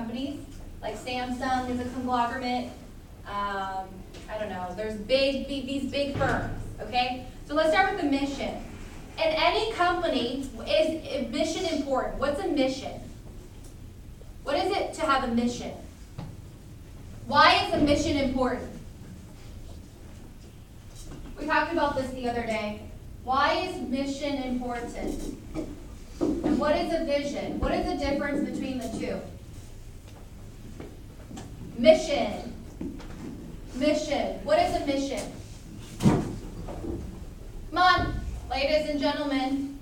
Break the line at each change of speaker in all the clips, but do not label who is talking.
companies, like Samsung is a conglomerate. I don't know, there's these big firms, okay? So let's start with the mission. In any company, is mission important? What's a mission? What is it to have a mission? Why is a mission important? We talked about this the other day. Why is mission important? And what is a vision? What is the difference between the two? Mission. Mission. What is a mission? Come on, ladies and gentlemen.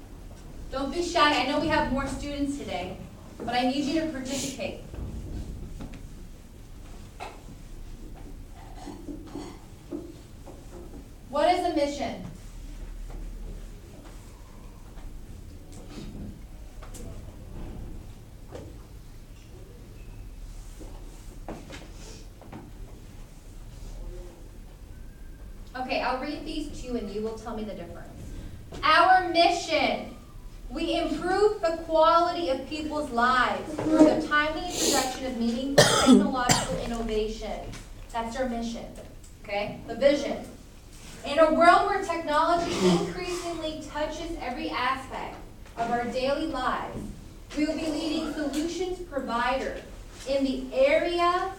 Don't be shy. I know we have more students today, but I need you to participate. What is a mission? Okay, I'll read these to you and you will tell me the difference. Our mission. We improve the quality of people's lives through the timely introduction of meaningful technological innovation. That's our mission. Okay? The vision. In a world where technology increasingly touches every aspect of our daily lives, we will be leading solutions provider in the area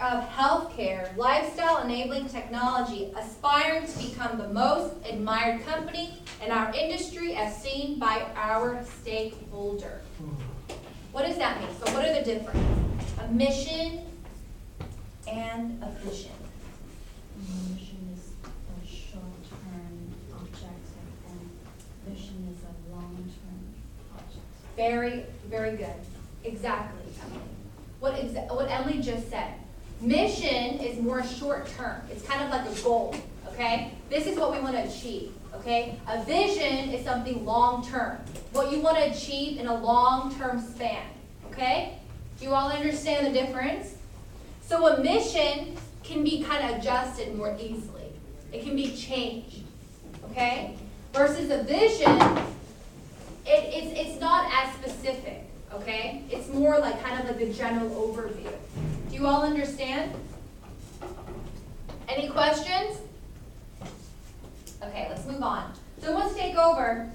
of healthcare, lifestyle enabling technology, aspiring to become the most admired company in our industry as seen by our stakeholder. What does that mean? So what are the differences? A mission and a vision.
Mission is a short-term objective and vision is a long-term objective.
Very, very good. Exactly, Emily. What Emily just said. Mission is more short-term. It's kind of like a goal, okay? This is what we want to achieve, okay? A vision is something long-term. What you want to achieve in a long-term span, okay? Do you all understand the difference? So a mission can be kind of adjusted more easily. It can be changed, okay? Versus a vision, it's not as specific, okay? It's more like kind of like the general overview. Do you all understand? Any questions? Okay, let's move on. So who wants to take over?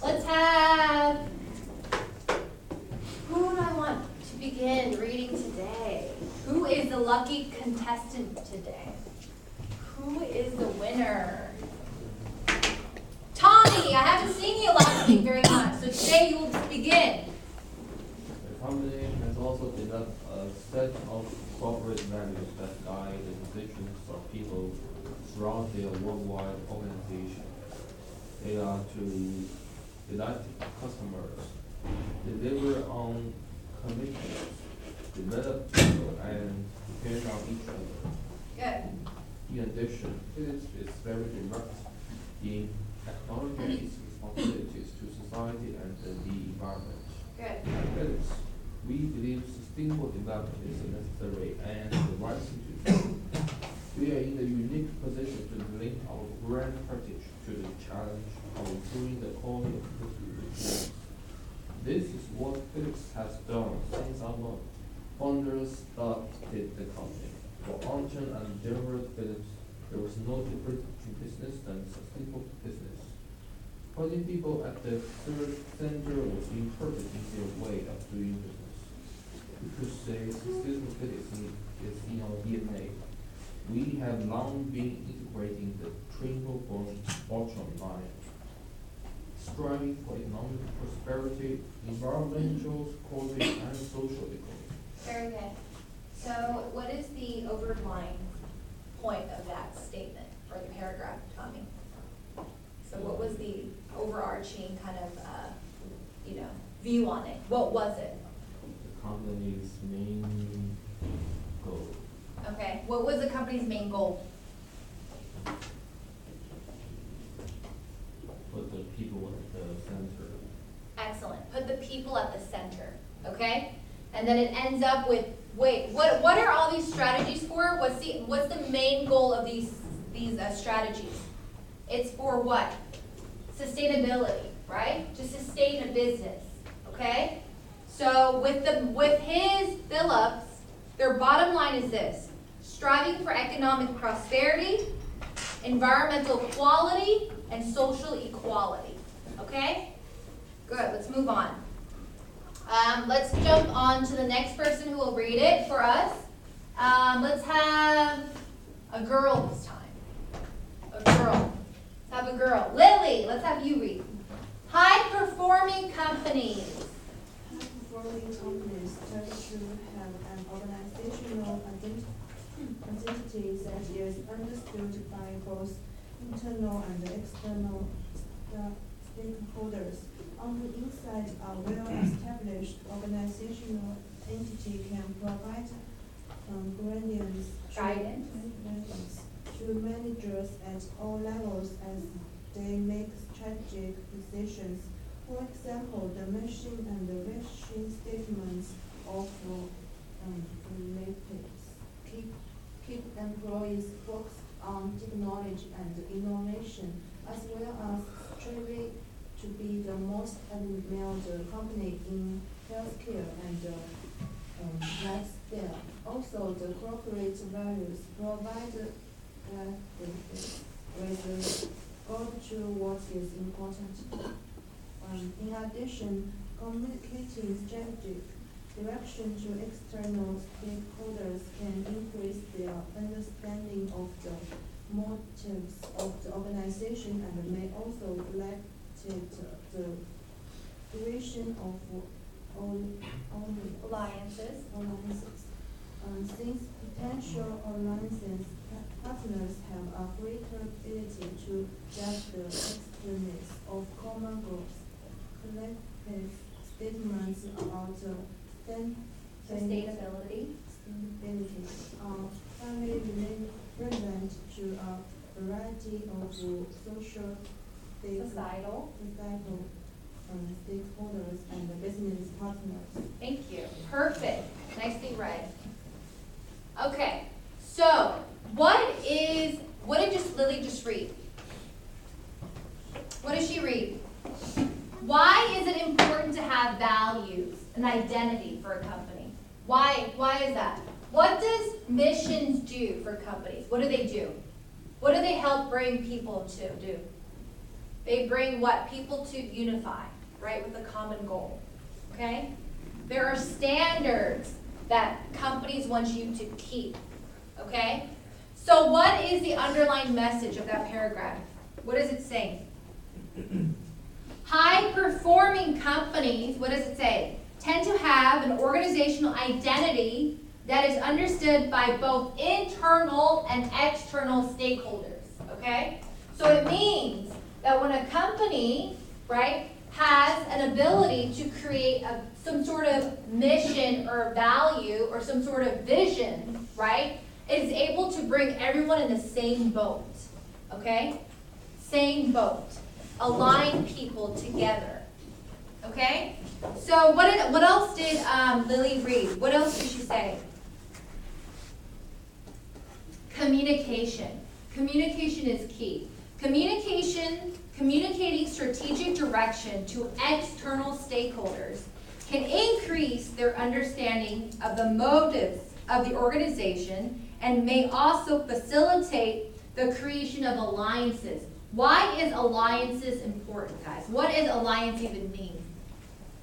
Let's have, who do I want to begin reading today? Who is the lucky contestant today? Who is the winner? Tommy, I haven't seen you last week very much, so today you will begin.
The company has also developed a set of corporate values that guide the decisions of people throughout their worldwide organization. They are to delight customers, deliver on commitments, develop people, and depend on each other.
Good.
In addition, Philips is very direct in acknowledging its responsibilities to society and the environment.
Good.
At Philips, we believe sustainable development is necessary and the right thing to do. We are in the unique position to link our brand heritage to the challenge of improving the quality of goods. This is what Philips has done since our founders started the company. For Anton and General Philips, there was no difference between business and sustainable business. Putting people at the center was important in their way of doing business. We could say sustainability is in our DNA. We have long been integrating the triple bottom line, striving for economic prosperity, environmental quality, and social equality.
Very good. So what is the overlying point of that statement or the paragraph, Tommy? So what was the overarching kind of, view on it? What was it?
The company's main goal.
Okay, what was the company's main goal?
Put the people at the center.
Excellent. Put the people at the center, okay? And then it ends up with, what are all these strategies for? What's the main goal of these strategies? It's for what? Sustainability, right? To sustain a business, okay? So with his Phillips, their bottom line is this: striving for economic prosperity, environmental quality, and social equality. Okay? Good, let's move on. Let's jump on to the next person who will read it for us. Let's have a girl this time. A girl. Let's have a girl. Lily, let's have you read. High-performing companies.
High-performing companies tend to have an organizational identity that is understood by both internal and external stakeholders. On the inside, a well-established organizational entity can provide guidance to managers at all levels as they make strategic decisions. For example, the mission and the vision statements of keep employees focused on technology and innovation, as well as striving to be the most admired company in healthcare and lifestyle. Also, the corporate values provide with regard to what is important. In addition, communicating strategic direction to external stakeholders can increase their understanding of the motives of the organization and may also reflect the duration of
Alliances.
Since potential alliances partners have a greater ability to judge the extremes of common goals. Collective statements about
Sustainability.
are highly relevant to a variety of social
Societal.
stakeholders and business partners.
Thank you. Perfect. Nicely read. Okay, so what did Lily just read? What did she read? Why is it important to have values, an identity for a company? Why is that? What does missions do for companies? What do they do? What do they help bring people to do? They bring what? People to unify, right, with a common goal, okay? There are standards that companies want you to keep, okay? So what is the underlying message of that paragraph? What does it say? High-performing companies, what does it say? Tend to have an organizational identity that is understood by both internal and external stakeholders, okay? So it means that when a company, right, has an ability to create some sort of mission or value or some sort of vision, right, it is able to bring everyone in the same boat, okay? Same boat. Align people together, okay? So what else did Lily read? What else did she say? Communication. Communication is key. Communicating strategic direction to external stakeholders can increase their understanding of the motives of the organization and may also facilitate the creation of alliances. Why is alliances important, guys? What does alliance even mean?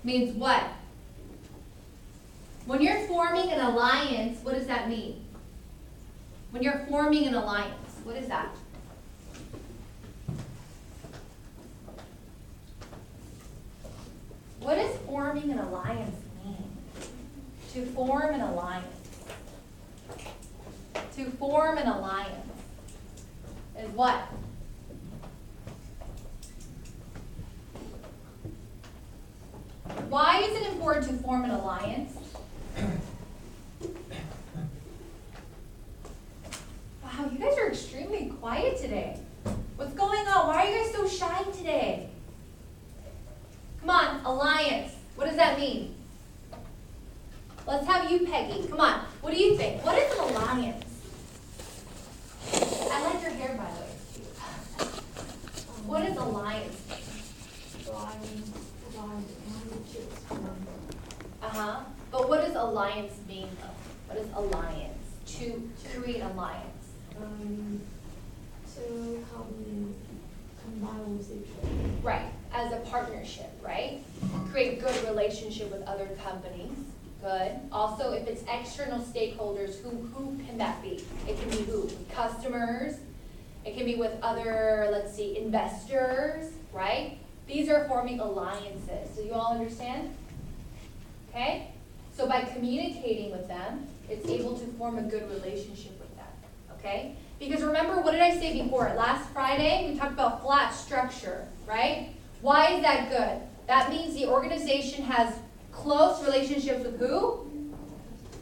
Means what? When you're forming an alliance, what does that mean? When you're forming an alliance, what is that? What does forming an alliance mean? To form an alliance. To form an alliance is what? Why is it important to form an alliance? Wow, you guys are extremely quiet today. What's going on? Why are you guys so shy today? Come on, alliance. What does that mean? Let's have you, Peggy. Come on. What do you think? What is an alliance? I like your hair, by the way. What is alliance? Uh-huh. But what does alliance mean though? What is alliance? To create alliance.
To combine with each other.
Right, as a partnership, right? Create good relationship with other companies. Good. Also, if it's external stakeholders, who can that be? It can be who? With customers. It can be with other, let's see, investors, right? These are forming alliances. Do you all understand? Okay? So by communicating with them, it's able to form a good relationship with them. Okay? Because remember, what did I say before? Last Friday, we talked about flat structure, right? Why is that good? That means the organization has close relationships with who?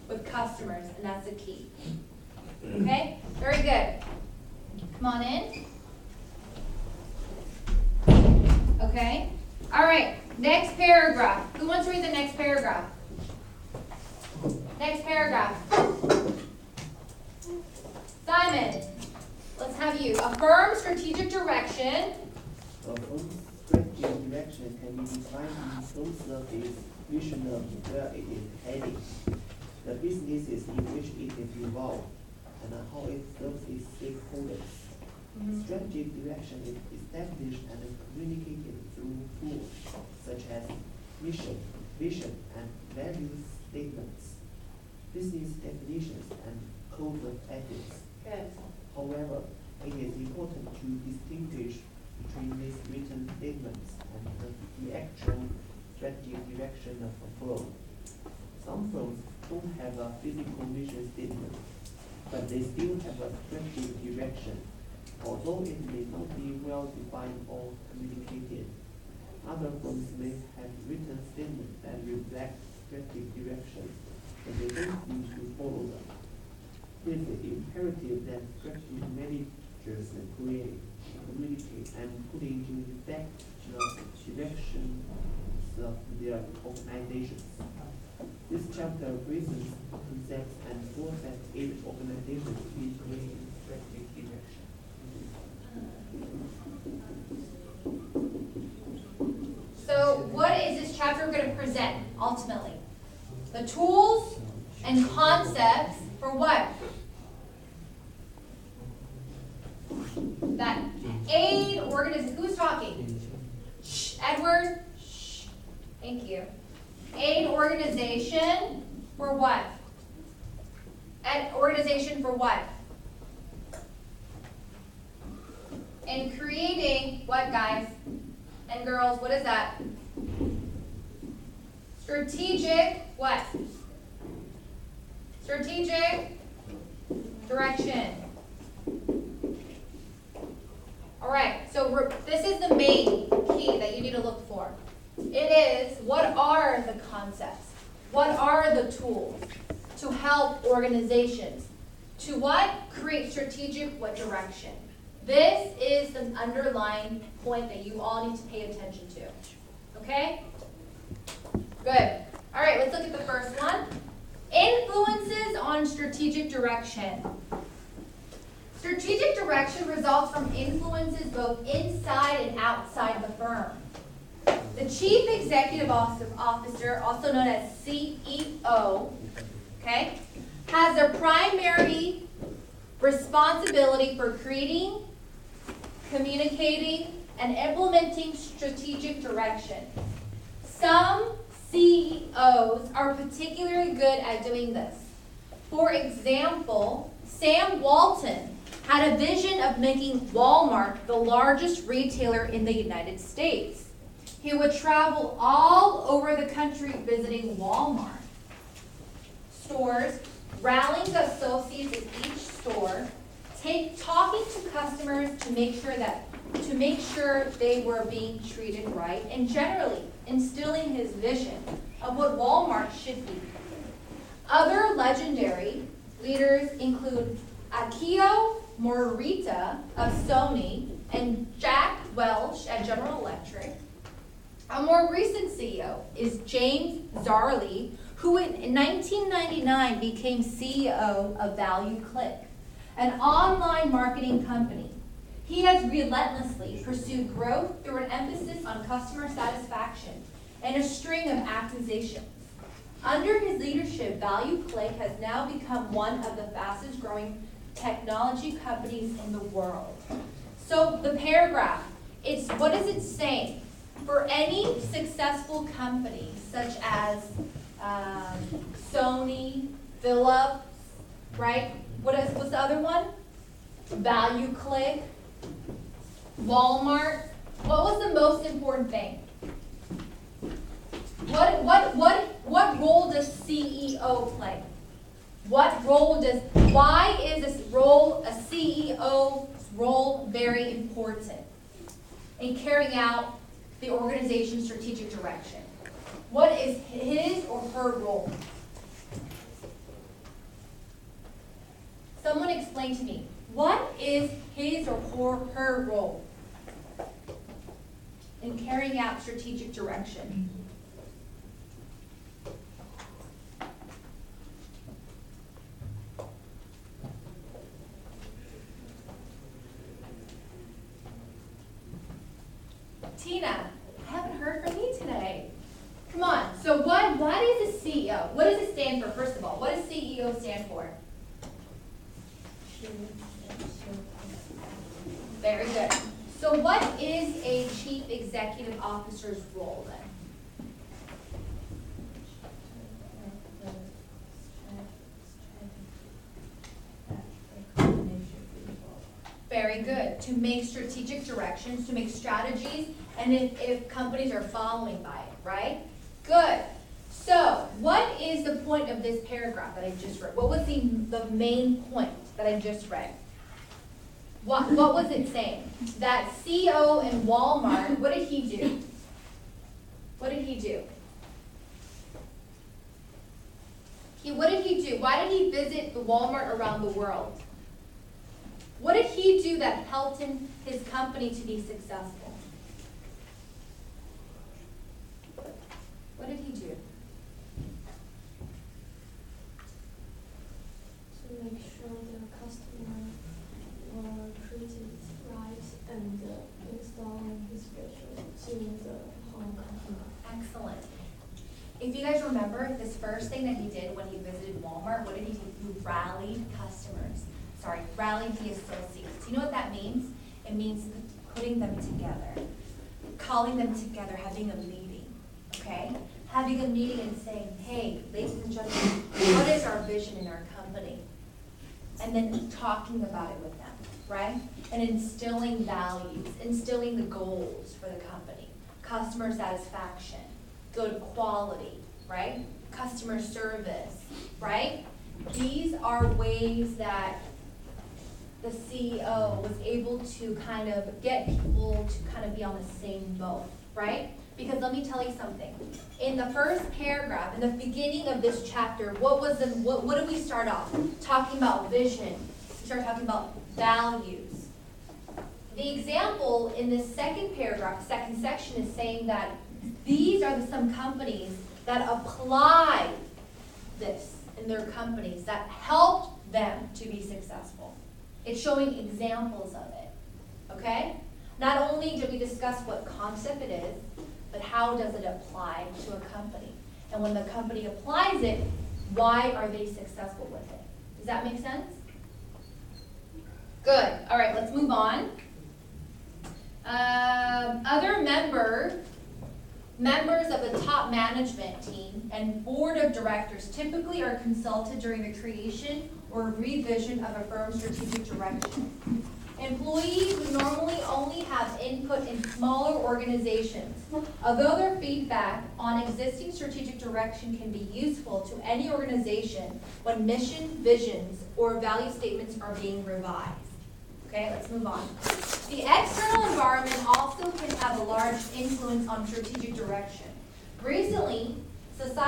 With customers, and that's the key. Okay? Very good. Come on in. Okay? All right, next paragraph. Who wants to read the next paragraph? Next paragraph. Simon, let's have you. Affirm strategic direction.
A firm's strategic direction can be defined in terms of its vision of where it is heading, the businesses in which it is involved, and how it serves its stakeholders. Strategic direction is established and communicated through tools such as mission, vision, and value statements, business definitions, and codes of ethics.
Good.
However, it is important to distinguish between these written statements and the actual strategic direction of a firm. Some firms don't have a physical vision statement, but they still have a strategic direction, although it may not be well defined or communicated. Other firms may have written statements that reflect strategic direction, but they don't seem to follow them. It is imperative that strategic managers create, communicate, and put into effect the directions of their organizations. This chapter presents concepts and tools that aid organizations in creating strategic direction.
So what is this chapter going to present, ultimately? The tools and concepts for what? That aid organization. Who's talking? Shh, Edward. Shh. Thank you. Aid organization for what? Organization for what? And creating what, guys and girls? What is that? Strategic what? Strategic direction. All right, so this is the main key that you need to look for. It is, what are the concepts? What are the tools to help organizations? To what? Create strategic what direction? This is the underlying point that you all need to pay attention to. Okay? Good. All right, let's look at the first one. Influences on strategic direction. Strategic direction results from influences both inside and outside the firm. The Chief Executive Officer, also known as CEO, okay, has the primary responsibility for creating, communicating, and implementing strategic direction. Some CEOs are particularly good at doing this. For example, Sam Walton had a vision of making Walmart the largest retailer in the United States. He would travel all over the country visiting Walmart stores, rallying the associates at each store, talking to customers to make sure they were being treated right, and generally instilling his vision of what Walmart should be. Other legendary leaders include Akio Morita of Sony and Jack Welch at General Electric. A more recent CEO is James Zarley, who in 1999 became CEO of ValueClick, an online marketing company. He has relentlessly pursued growth through an emphasis on customer satisfaction and a string of acquisitions. Under his leadership, ValueClick has now become one of the fastest growing technology companies in the world. So the paragraph, what is it saying? For any successful company, such as Sony, Philips, right? What's the other one? ValueClick, Walmart. What was the most important thing? What role does CEO play? Why is a CEO's role very important in carrying out the organization's strategic direction? What is his or her role? Someone explain to me, what is his or her role in carrying out strategic direction? Tina, I haven't heard from you today. Come on, so what is a CEO? What does it stand for, first of all? What does CEO stand for? Very good. So what is a chief executive officer's role then? Very good. To make strategic directions, to make strategies, and if companies are following by it, right? Good. So, what is the point of this paragraph that I just read? What was the main point that I just read? What was it saying? That CEO in Walmart, what did he do? What did he do? What did he do? Why did he visit the Walmart around the world? What did he do that helped his company to be successful? What did he do?
To make sure the customer were treated right and installing his vision to the whole company.
Excellent. If you guys remember, this first thing that he did when he visited Walmart, what did he do? He rallied rallied the associates. Do you know what that means? It means putting them together, calling them together, having a meeting, okay? Having a meeting and saying, hey, ladies and gentlemen, what is our vision in our company? And then talking about it with them, right? And instilling values, instilling the goals for the company. Customer satisfaction, good quality, right? Customer service, right? These are ways that the CEO was able to kind of get people to kind of be on the same boat, right? Because let me tell you something. In the first paragraph, in the beginning of this chapter, what did we start off? Talking about vision. We started talking about values. The example in this second paragraph, second section, is saying that these are some companies that apply this in their companies, that helped them to be successful. It's showing examples of it, okay? Not only did we discuss what concept it is, but how does it apply to a company? And when the company applies it, why are they successful with it? Does that make sense? Good. All right, let's move on. Other members of the top management team and board of directors typically are consulted during the creation or revision of a firm's strategic direction. Employees would normally only have input in smaller organizations. Although their feedback on existing strategic direction can be useful to any organization when mission, visions, or value statements are being revised. Okay, let's move on. The external environment also can have a large influence on strategic direction. Recently, society